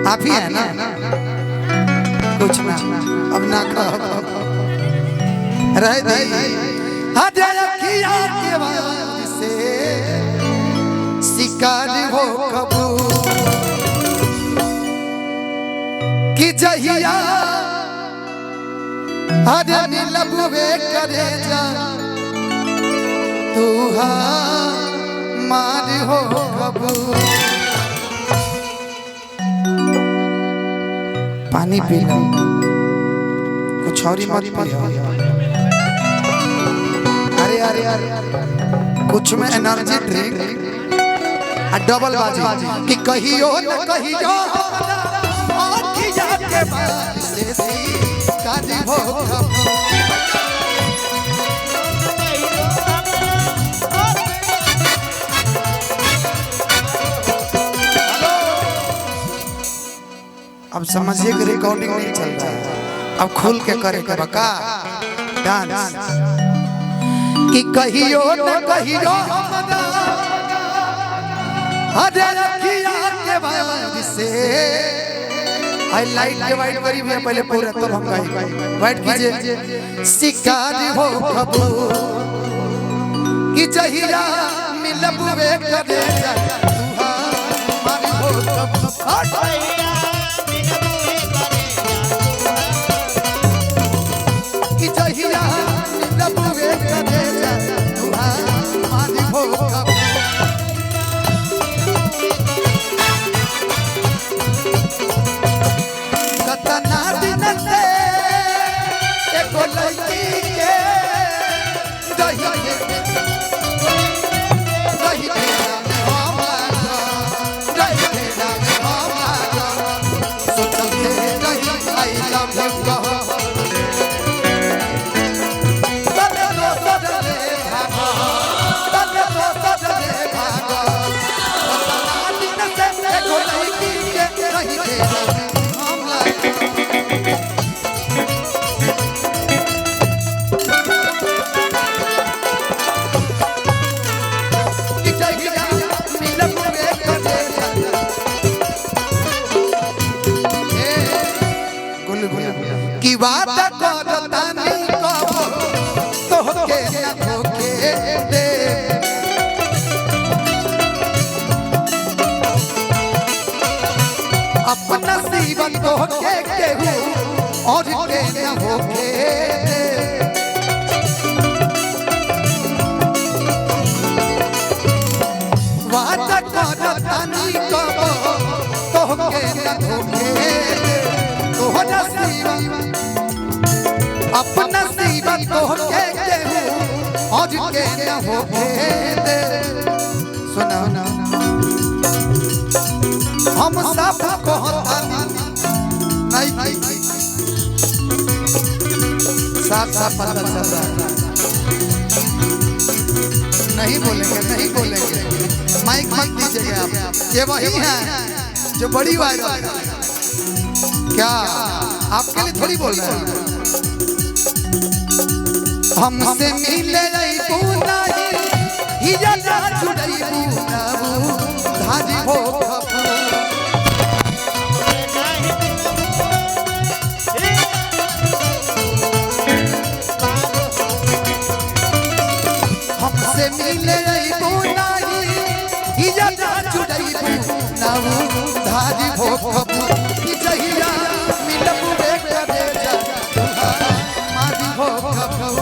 आप ही है ना, कुछ ना अब ना कहो रह दे किया के बाद से शिकार हो कबू कि जहिया अरे मिलबे करे जा तू मार हो कबू। पानी पी लो, कुछ और ही मत पियो। अरे अरे अरे कुछ में एनर्जी ड्रिंक डबल बाजी कि कहियो न कहियो के बाद से शिकार हो कबू। अब समझिए कि रिकॉर्डिंग नहीं चल रहा है, अब खुल के करे के बका डांस कि कहियो न कहियो अरे किया के बाद से आई लाइट के वाइट करी भी पहले पूरा तब हम गाएंगे वाइट कीजिए शिकार हो कबू कि जहिया मिलबे करे जा तू मारी हो कबू। की बात करता नहीं कबो तो के न धोखे दे अपना सीवन तो के केहू और के न होके दे। बात करता नहीं कबो तो के न धोखे दे अपना सीबत तो के केहू और के न होके दे। सुना हम सब कहता नहीं साफ साफ पता चल रहा है, नहीं बोलेंगे माइक मत दीजिएगा आप। ये वही है जो बड़ी वायरल है, क्या आपके लिए थोड़ी बोल रहे हैं। हमसे मिले हिया जा जुड़ई धारी हो हमसे मिले हिया जा जुड़ई धारी हो जहिया मिलबे करे जा मारी हो कबू।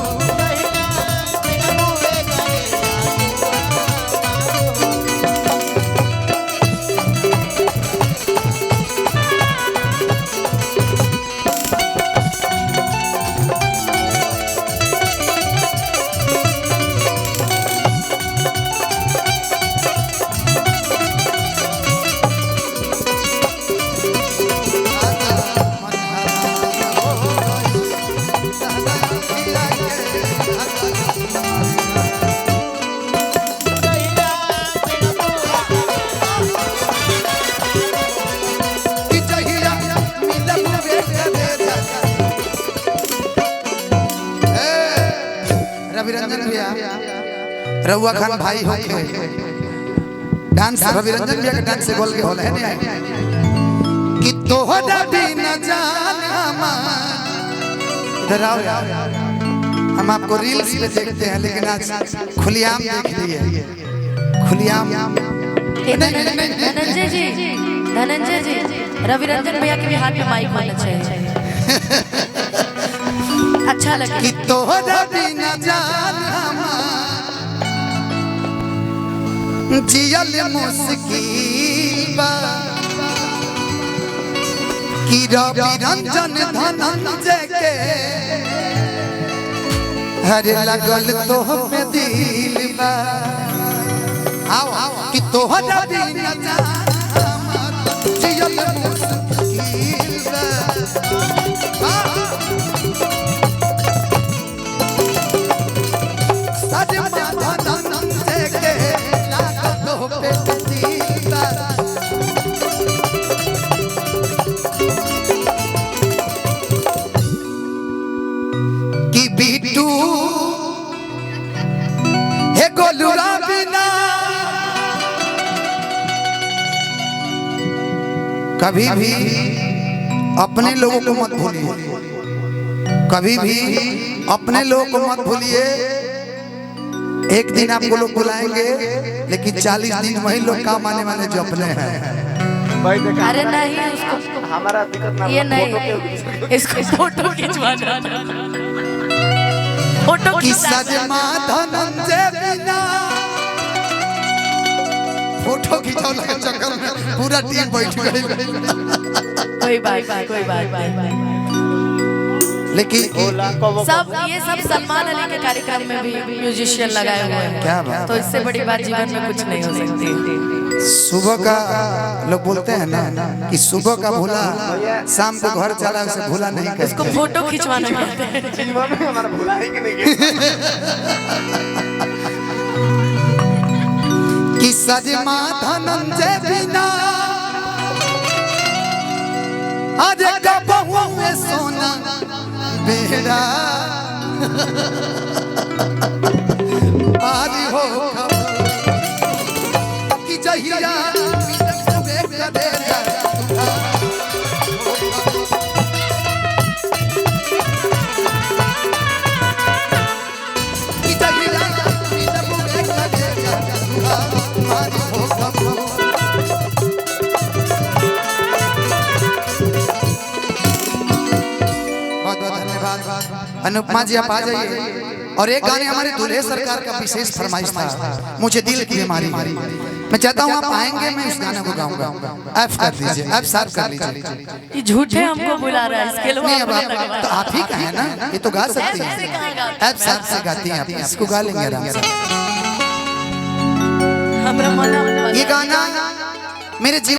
रविरंजन भैया रउआ खान भाई होके डांस रविरंजन भैया के डांस से बोल के होला है नहीं कि तोहरा बिना जान इधर आओ यार, हम आपको रील्स पे देखते हैं लेकिन आज खुलेआम देख लिए, खुलेआम। धनंजय जी रविरंजन भैया के भी हाथ में माइक होना चाहिए। अच्छा लगे कि तोहरा बिना जान जियल मुश्किल बा कि रविरंजन धनंजय के हरे लगल तो पे दिल बा। आओ कि तोहरा बिना जान जियल मुश्किल बा। कि बीटू हे गोलूरा बिना कभी भी अपने लोगों को मत भूलिए, कभी भी अपने लोगों को मत भूलिए। एक दिन आपको लोग बुलाएंगे लेकिन 40 दिन वही लोग काम आने वाले जो अपने हैं। अरे नहीं उसको हमारा दिक्कत ना, ये नहीं इसको फोटो खिंचवाना, फोटो कि सजमा धनंजय बिना फोटो खिंचौला के चक्कर में पूरा टीम बैठ गई। कोई बात लेकिन सब ये सब सलमान अली के कार्यक्रम में भी म्यूजिशियन लगाए हुए हैं। क्या बात, तो इससे बड़ी बात जीवन में कुछ नहीं हो सकती। सुबह का लोग बोलते हैं ना कि सुबह का भूला शाम को घर चला उसे भूला नहीं कर। इसको फोटो खिंचवाना पड़ता है। जीवन में हमारा भुला ही कि नहीं कि सजमा धनंजय बिना अरे कबहू में सोना बेड़ा पारी हो कि जहिया अनुपमा जी आप आ जाइए। और एक गाने हमारे दूल्हे सरकार का विशेष फरमाइश था, मुझे दिल की बीमारी। मैं चाहता हूँ आप आएंगे, मैं इस गाने को गाऊंगा। एफ कर दीजिए, एफ साफ कर लीजिए। ये झूठे हमको बुला रहा है, इसके लिए नहीं अब तो आप ही का है ना, ये तो गा सकती हैं। एफ साफ से गाती हैं आप, इसको गा लेंगे आराम से। ये गाना मेरे जीवन